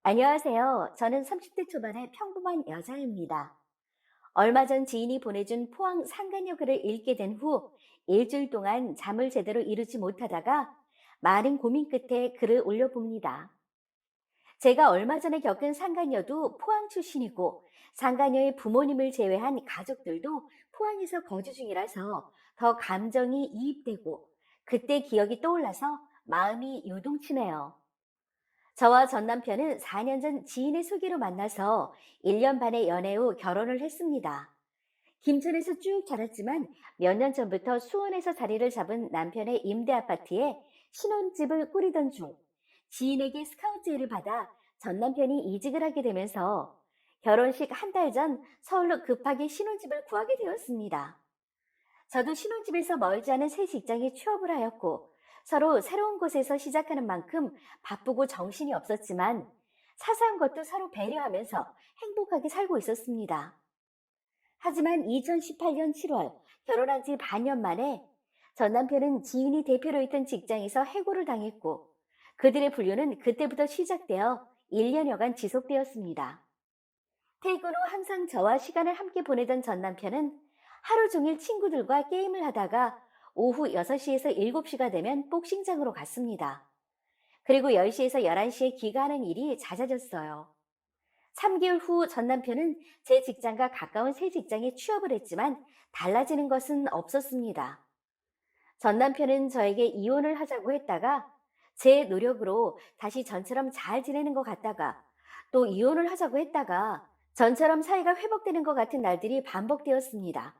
안녕하세요. 저는 30대 초반의 평범한 여자입니다. 얼마 전 지인이 보내준 포항 상간녀 글을 읽게 된 후 일주일 동안 잠을 제대로 이루지 못하다가 많은 고민 끝에 글을 올려봅니다. 제가 얼마 전에 겪은 상간녀도 포항 출신이고 상간녀의 부모님을 제외한 가족들도 포항에서 거주 중이라서 더 감정이 이입되고 그때 기억이 떠올라서 마음이 요동치네요. 저와 전 남편은 4년 전 지인의 소개로 만나서 1년 반의 연애 후 결혼을 했습니다. 김천에서 쭉 자랐지만 몇 년 전부터 수원에서 자리를 잡은 남편의 임대 아파트에 신혼집을 꾸리던 중 지인에게 스카우트 제의를 받아 전 남편이 이직을 하게 되면서 결혼식 한 달 전 서울로 급하게 신혼집을 구하게 되었습니다. 저도 신혼집에서 멀지 않은 새 직장에 취업을 하였고 서로 새로운 곳에서 시작하는 만큼 바쁘고 정신이 없었지만 사소한 것도 서로 배려하면서 행복하게 살고 있었습니다. 하지만 2018년 7월 결혼한 지 반년 만에 전 남편은 지인이 대표로 있던 직장에서 해고를 당했고 그들의 분류는 그때부터 시작되어 1년여간 지속되었습니다. 퇴근 후 항상 저와 시간을 함께 보내던 전 남편은 하루 종일 친구들과 게임을 하다가 오후 6시에서 7시가 되면 복싱장으로 갔습니다. 그리고 10시에서 11시에 귀가하는 일이 잦아졌어요. 3개월 후 전 남편은 제 직장과 가까운 새 직장에 취업을 했지만 달라지는 것은 없었습니다. 전 남편은 저에게 이혼을 하자고 했다가 제 노력으로 다시 전처럼 잘 지내는 것 같다가 또 이혼을 하자고 했다가 전처럼 사이가 회복되는 것 같은 날들이 반복되었습니다.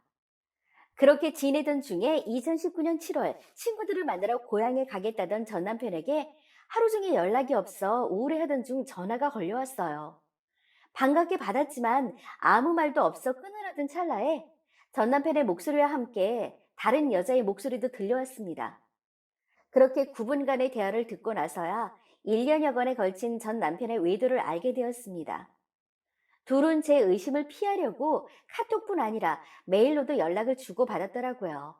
그렇게 지내던 중에 2019년 7월 친구들을 만나러 고향에 가겠다던 전 남편에게 하루 종일 연락이 없어 우울해하던 중 전화가 걸려왔어요. 반갑게 받았지만 아무 말도 없어 끊으려던 찰나에 전 남편의 목소리와 함께 다른 여자의 목소리도 들려왔습니다. 그렇게 9분간의 대화를 듣고 나서야 1년여간에 걸친 전 남편의 외도를 알게 되었습니다. 둘은 제 의심을 피하려고 카톡뿐 아니라 메일로도 연락을 주고받았더라고요.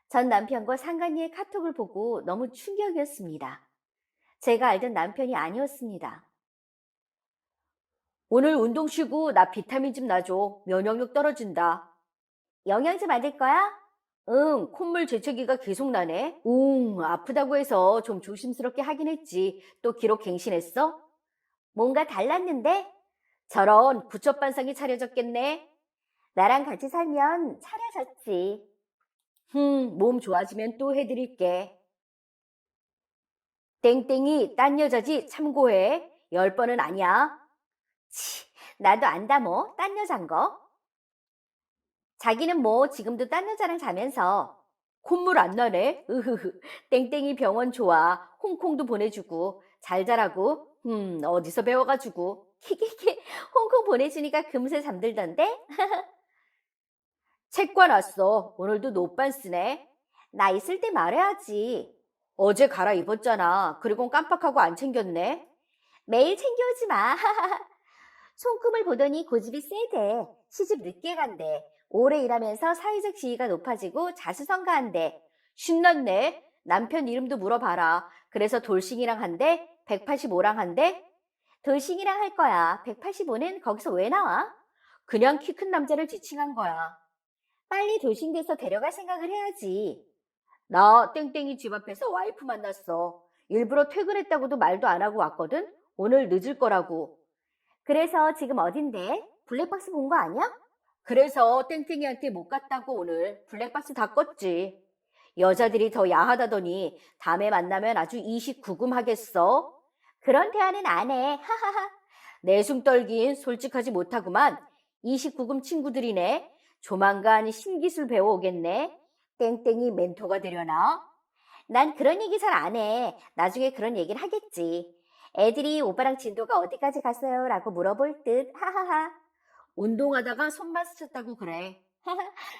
전 남편과 상간녀의 카톡을 보고 너무 충격이었습니다. 제가 알던 남편이 아니었습니다. 오늘 운동 쉬고 나 비타민 좀 놔줘. 면역력 떨어진다. 영양제 맞을 거야? 응, 콧물 재채기가 계속 나네. 아프다고 해서 좀 조심스럽게 하긴 했지. 또 기록 갱신했어? 뭔가 달랐는데? 저런 부처반상이 차려졌겠네. 나랑 같이 살면 차려졌지. 몸 좋아지면 또 해드릴게. 땡땡이 딴 여자지 참고해. 10번은 아니야. 치, 나도 안다 뭐. 딴 여잔 거. 자기는 뭐 지금도 딴 여자랑 자면서 콧물 안 나네. 으흐흐. 땡땡이 병원 좋아. 홍콩도 보내주고 잘 자라고. 어디서 배워가지고. 키키키. 홍콩 보내주니까 금세 잠들던데. 책과 났어. 오늘도 노반 쓰네. 나 있을 때 말해야지. 어제 갈아입었잖아. 그리고 깜빡하고 안 챙겼네. 매일 챙겨오지 마. 손금을 보더니 고집이 세대. 시집 늦게 간대. 오래 일하면서 사회적 지위가 높아지고 자수성가한대. 신났네. 남편 이름도 물어봐라. 그래서 돌싱이랑 한대? 185랑 한대? 돌싱이랑 할 거야. 185는 거기서 왜 나와? 그냥 키 큰 남자를 지칭한 거야. 빨리 돌싱돼서 데려갈 생각을 해야지. 나 땡땡이 집 앞에서 와이프 만났어. 일부러 퇴근했다고도 말도 안 하고 왔거든? 오늘 늦을 거라고. 그래서 지금 어딘데? 블랙박스 본 거 아니야? 그래서 땡땡이한테 못 갔다고 오늘 블랙박스 다 껐지. 여자들이 더 야하다더니 다음에 만나면 아주 이식구금 하겠어. 그런 대화는 안 해. 하하하. 내숭 떨긴 솔직하지 못하구만. 이식구금 친구들이네. 조만간 신기술 배워오겠네. 땡땡이 멘토가 되려나? 난 그런 얘기 잘 안 해. 나중에 그런 얘기를 하겠지. 애들이 오빠랑 진도가 어디까지 갔어요? 라고 물어볼 듯. 하하하. 운동하다가 손 마주쳤다고 그래.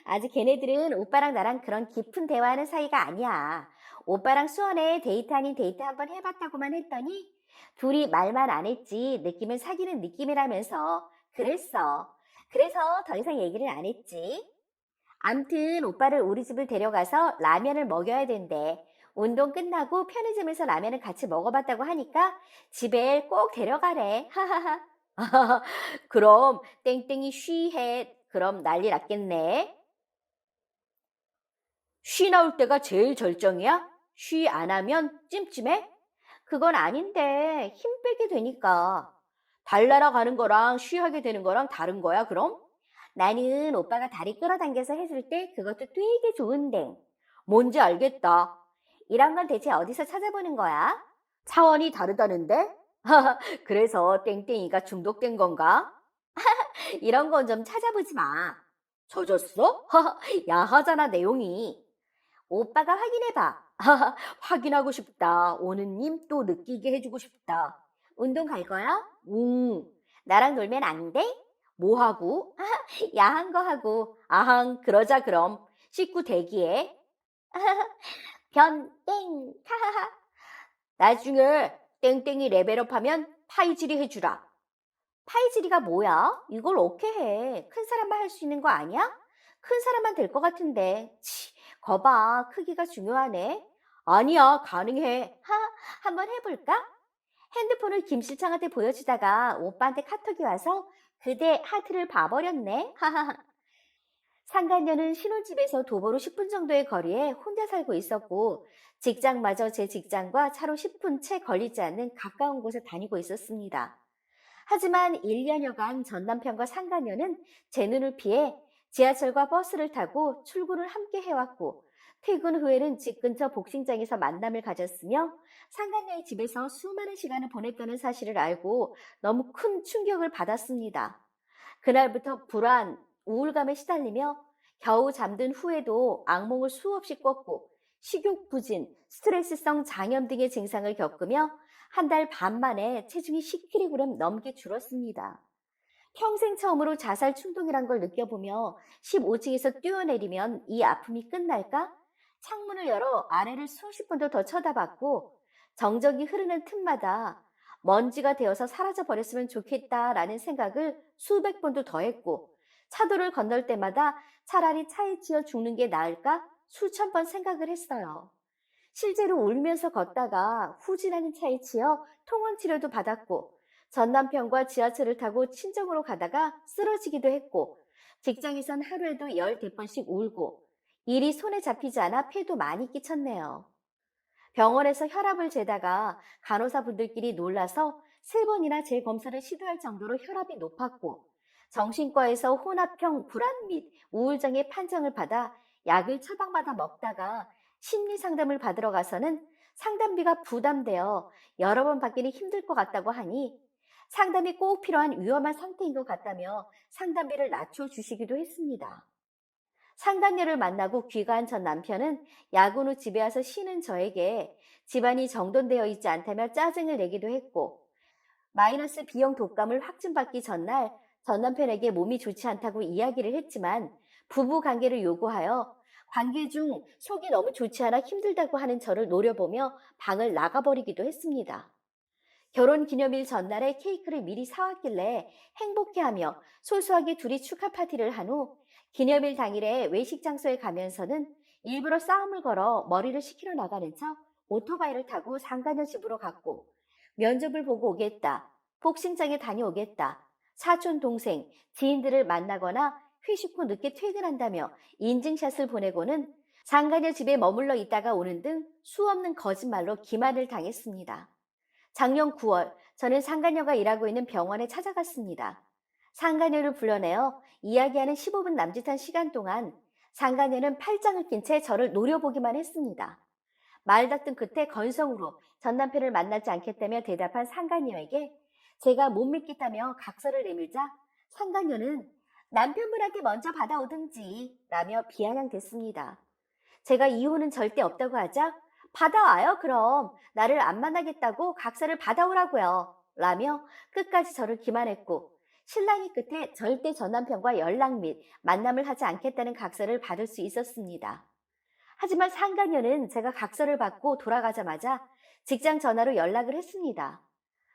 아직 걔네들은 오빠랑 나랑 그런 깊은 대화하는 사이가 아니야. 오빠랑 수원에 데이트 아닌 데이트 한번 해봤다고만 했더니 둘이 말만 안 했지 느낌은 사귀는 느낌이라면서 그랬어. 그래서 더 이상 얘기를 안 했지. 암튼 오빠를 우리 집을 데려가서 라면을 먹여야 된대. 운동 끝나고 편의점에서 라면을 같이 먹어봤다고 하니까 집에 꼭 데려가래. 하하하. 그럼 땡땡이 쉬해. 그럼 난리 났겠네. 쉬 나올 때가 제일 절정이야? 쉬 안 하면 찜찜해? 그건 아닌데 힘 빼게 되니까. 달나라 가는 거랑 쉬하게 되는 거랑 다른 거야, 그럼? 나는 오빠가 다리 끌어당겨서 해줄 때 그것도 되게 좋은데. 뭔지 알겠다. 이런 건 대체 어디서 찾아보는 거야? 차원이 다르다는데? 그래서 땡땡이가 중독된 건가? 이런 건 좀 찾아보지 마. 젖었어? 야하잖아, 내용이. 오빠가 확인해봐. 확인하고 싶다. 오느님 또 느끼게 해주고 싶다. 운동 갈 거야? 응. 나랑 놀면 안 돼? 뭐 하고? 야한 거 하고. 아항, 그러자 그럼. 식구 대기해. 변땡. 하하하. 나중에 땡땡이 레벨업하면 파이질이 해주라. 파이질이가 뭐야? 이걸 어떻게 해? 큰 사람만 할 수 있는 거 아니야? 큰 사람만 될 것 같은데. 치, 거봐. 크기가 중요하네. 아니야, 가능해. 한번 해볼까? 핸드폰을 김 실장한테 보여주다가 오빠한테 카톡이 와서 그대 하트를 봐버렸네. 하하하. 상간녀는 신혼집에서 도보로 10분 정도의 거리에 혼자 살고 있었고, 직장마저 제 직장과 차로 10분 채 걸리지 않는 가까운 곳에 다니고 있었습니다. 하지만 1년여간 전 남편과 상간녀는 제 눈을 피해 지하철과 버스를 타고 출근을 함께 해왔고, 퇴근 후에는 집 근처 복싱장에서 만남을 가졌으며, 상간녀의 집에서 수많은 시간을 보냈다는 사실을 알고 너무 큰 충격을 받았습니다. 그날부터 불안, 우울감에 시달리며 겨우 잠든 후에도 악몽을 수없이 꿨고 식욕 부진, 스트레스성 장염 등의 증상을 겪으며 한 달 반 만에 체중이 10kg 넘게 줄었습니다. 평생 처음으로 자살 충동이란 걸 느껴보며 15층에서 뛰어내리면 이 아픔이 끝날까? 창문을 열어 아래를 수십 번도 더 쳐다봤고 정적이 흐르는 틈마다 먼지가 되어서 사라져 버렸으면 좋겠다라는 생각을 수백 번도 더 했고 차도를 건널 때마다 차라리 차에 치여 죽는 게 나을까 수천 번 생각을 했어요. 실제로 울면서 걷다가 후진하는 차에 치여 통원 치료도 받았고 전 남편과 지하철을 타고 친정으로 가다가 쓰러지기도 했고 직장에선 하루에도 10대번씩 울고 일이 손에 잡히지 않아 폐도 많이 끼쳤네요. 병원에서 혈압을 재다가 간호사분들끼리 놀라서 3번이나 재검사를 시도할 정도로 혈압이 높았고 정신과에서 혼합형 불안 및 우울장애 판정을 받아 약을 처방받아 먹다가 심리 상담을 받으러 가서는 상담비가 부담되어 여러 번 받기는 힘들 것 같다고 하니 상담이 꼭 필요한 위험한 상태인 것 같다며 상담비를 낮춰주시기도 했습니다. 상간녀를 만나고 귀가한 전 남편은 야근 후 집에 와서 쉬는 저에게 집안이 정돈되어 있지 않다며 짜증을 내기도 했고 마이너스 비용 독감을 확진받기 전날 전 남편에게 몸이 좋지 않다고 이야기를 했지만 부부 관계를 요구하여 관계 중 속이 너무 좋지 않아 힘들다고 하는 저를 노려보며 방을 나가버리기도 했습니다. 결혼 기념일 전날에 케이크를 미리 사왔길래 행복해하며 소소하게 둘이 축하 파티를 한 후 기념일 당일에 외식 장소에 가면서는 일부러 싸움을 걸어 머리를 식히러 나가는 척 오토바이를 타고 상가녀 집으로 갔고 면접을 보고 오겠다, 복싱장에 다녀오겠다, 사촌 동생, 지인들을 만나거나 회식 후 늦게 퇴근한다며 인증샷을 보내고는 상가녀 집에 머물러 있다가 오는 등 수없는 거짓말로 기만을 당했습니다. 작년 9월, 저는 상간녀가 일하고 있는 병원에 찾아갔습니다. 상간녀를 불러내어 이야기하는 15분 남짓한 시간 동안 상간녀는 팔짱을 낀 채 저를 노려보기만 했습니다. 말다툼 끝에 건성으로 전 남편을 만나지 않겠다며 대답한 상간녀에게 제가 못 믿겠다며 각서를 내밀자 상간녀는 남편분한테 먼저 받아오든지 라며 비아냥댔습니다. 제가 이혼은 절대 없다고 하자 받아와요 그럼 나를 안 만나겠다고 각서를 받아오라고요 라며 끝까지 저를 기만했고 신랑이 끝에 절대 전 남편과 연락 및 만남을 하지 않겠다는 각서를 받을 수 있었습니다. 하지만 상간녀는 제가 각서를 받고 돌아가자마자 직장 전화로 연락을 했습니다.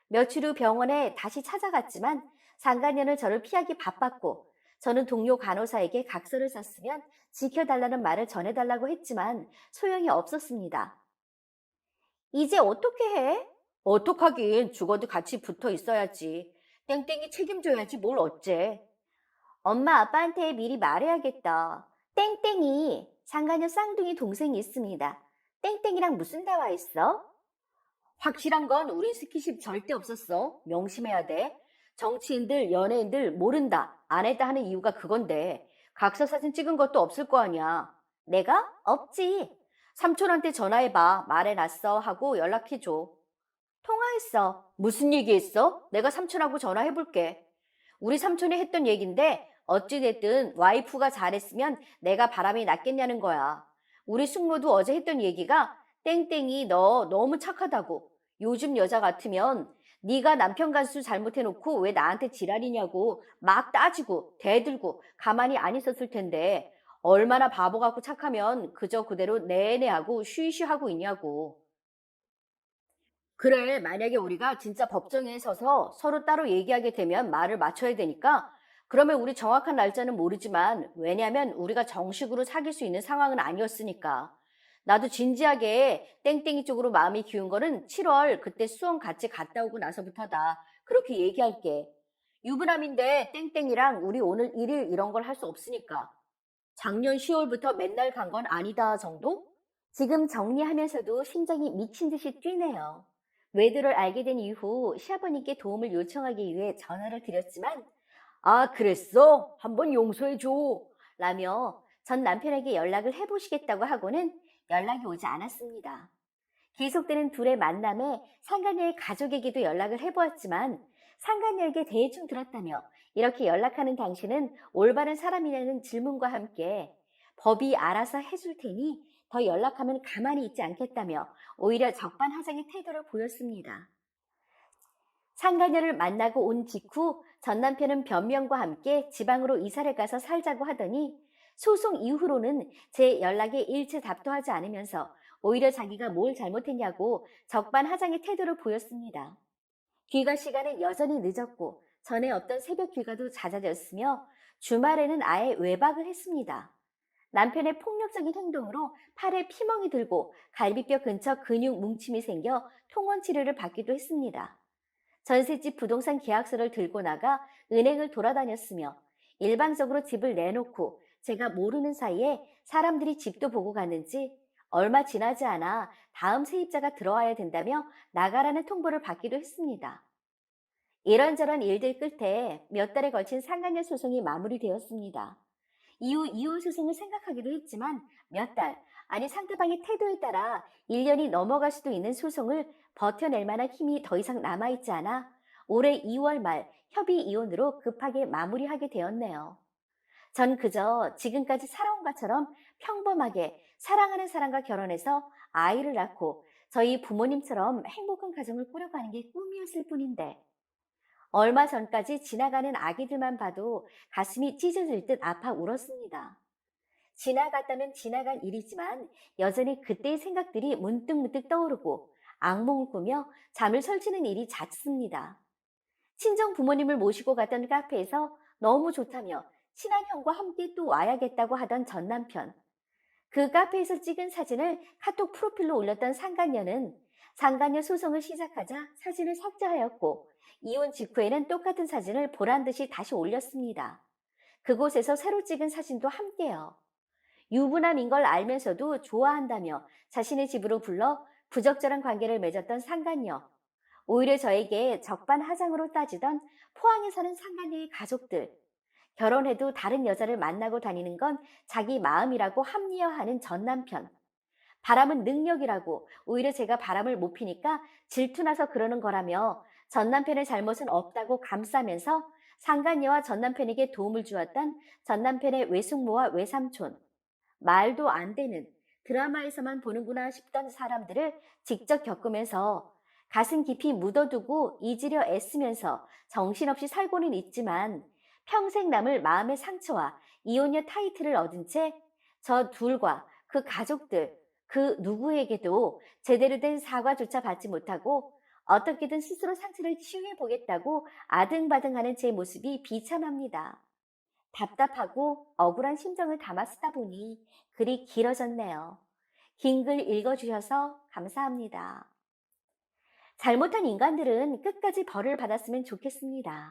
며칠 후 병원에 다시 찾아갔지만 상간녀는 저를 피하기 바빴고 저는 동료 간호사에게 각서를 썼으면 지켜달라는 말을 전해달라고 했지만 소용이 없었습니다. 이제 어떻게 해? 어떡하긴 죽어도 같이 붙어 있어야지. 땡땡이 책임져야지 뭘 어째. 엄마 아빠한테 미리 말해야겠다. 땡땡이 상가녀 쌍둥이 동생이 있습니다. 땡땡이랑 무슨 대화했어? 확실한 건 우린 스킨십 절대 없었어. 명심해야 돼. 정치인들, 연예인들 모른다, 안 했다 하는 이유가 그건데 각서 사진 찍은 것도 없을 거 아니야. 내가? 없지. 삼촌한테 전화해봐. 말해놨어 하고 연락해줘. 통화했어. 무슨 얘기했어? 내가 삼촌하고 전화해볼게. 우리 삼촌이 했던 얘긴데 어찌됐든 와이프가 잘했으면 내가 바람이 났겠냐는 거야. 우리 숙모도 어제 했던 얘기가 땡땡이 너 너무 착하다고. 요즘 여자 같으면 네가 남편 간수 잘못해놓고 왜 나한테 지랄이냐고 막 따지고 대들고 가만히 안 있었을 텐데 얼마나 바보 같고 착하면 그저 그대로 내내 하고 쉬쉬 하고 있냐고. 그래, 만약에 우리가 진짜 법정에 서서 서로 따로 얘기하게 되면 말을 맞춰야 되니까 그러면 우리 정확한 날짜는 모르지만 왜냐면 우리가 정식으로 사귈 수 있는 상황은 아니었으니까. 나도 진지하게 땡땡이 쪽으로 마음이 기운 거는 7월 그때 수원 같이 갔다 오고 나서부터다. 그렇게 얘기할게. 유부남인데 땡땡이랑 우리 오늘 일일 이런 걸 할 수 없으니까. 작년 10월부터 맨날 간 건 아니다 정도? 지금 정리하면서도 심장이 미친 듯이 뛰네요. 외도를 알게 된 이후 시아버님께 도움을 요청하기 위해 전화를 드렸지만, 아, 그랬어? 한번 용서해줘. 라며 전 남편에게 연락을 해보시겠다고 하고는 연락이 오지 않았습니다. 계속되는 둘의 만남에 상간녀의 가족에게도 연락을 해보았지만 상간녀에게 대충 들었다며 이렇게 연락하는 당신은 올바른 사람이냐는 질문과 함께 법이 알아서 해줄 테니 더 연락하면 가만히 있지 않겠다며 오히려 적반하장의 태도를 보였습니다. 상간녀를 만나고 온 직후 전 남편은 변명과 함께 지방으로 이사를 가서 살자고 하더니 소송 이후로는 제 연락에 일체 답도 하지 않으면서 오히려 자기가 뭘 잘못했냐고 적반하장의 태도를 보였습니다. 귀가 시간은 여전히 늦었고 전에 없던 새벽 귀가도 잦아졌으며 주말에는 아예 외박을 했습니다. 남편의 폭력적인 행동으로 팔에 피멍이 들고 갈비뼈 근처 근육 뭉침이 생겨 통원 치료를 받기도 했습니다. 전셋집 부동산 계약서를 들고 나가 은행을 돌아다녔으며 일방적으로 집을 내놓고 제가 모르는 사이에 사람들이 집도 보고 갔는지 얼마 지나지 않아 다음 세입자가 들어와야 된다며 나가라는 통보를 받기도 했습니다. 이런저런 일들 끝에 몇 달에 걸친 상간녀 소송이 마무리되었습니다. 이후 이혼 소송을 생각하기도 했지만 몇 달, 아니 상대방의 태도에 따라 1년이 넘어갈 수도 있는 소송을 버텨낼 만한 힘이 더 이상 남아있지 않아 올해 2월 말 협의 이혼으로 급하게 마무리하게 되었네요. 전 그저 지금까지 살아온 것처럼 평범하게 사랑하는 사람과 결혼해서 아이를 낳고 저희 부모님처럼 행복한 가정을 꾸려가는 게 꿈이었을 뿐인데 얼마 전까지 지나가는 아기들만 봐도 가슴이 찢어질 듯 아파 울었습니다. 지나갔다면 지나간 일이지만 여전히 그때의 생각들이 문득문득 떠오르고 악몽을 꾸며 잠을 설치는 일이 잦습니다. 친정 부모님을 모시고 갔던 카페에서 너무 좋다며 친한 형과 함께 또 와야겠다고 하던 전 남편. 그 카페에서 찍은 사진을 카톡 프로필로 올렸던 상간녀는 상간녀 소송을 시작하자 사진을 삭제하였고 이혼 직후에는 똑같은 사진을 보란 듯이 다시 올렸습니다. 그곳에서 새로 찍은 사진도 함께요. 유부남인 걸 알면서도 좋아한다며 자신의 집으로 불러 부적절한 관계를 맺었던 상간녀. 오히려 저에게 적반하장으로 따지던 포항에 사는 상간녀의 가족들. 결혼해도 다른 여자를 만나고 다니는 건 자기 마음이라고 합리화하는 전 남편. 바람은 능력이라고 오히려 제가 바람을 못 피니까 질투나서 그러는 거라며 전 남편의 잘못은 없다고 감싸면서 상간녀와 전 남편에게 도움을 주었던 전 남편의 외숙모와 외삼촌. 말도 안 되는 드라마에서만 보는구나 싶던 사람들을 직접 겪으면서 가슴 깊이 묻어두고 잊으려 애쓰면서 정신없이 살고는 있지만 평생 남을 마음의 상처와 이혼녀 타이틀을 얻은 채 저 둘과 그 가족들, 그 누구에게도 제대로 된 사과조차 받지 못하고 어떻게든 스스로 상처를 치유해 보겠다고 아등바등하는 제 모습이 비참합니다. 답답하고 억울한 심정을 담아 쓰다 보니 글이 길어졌네요. 긴 글 읽어주셔서 감사합니다. 잘못한 인간들은 끝까지 벌을 받았으면 좋겠습니다.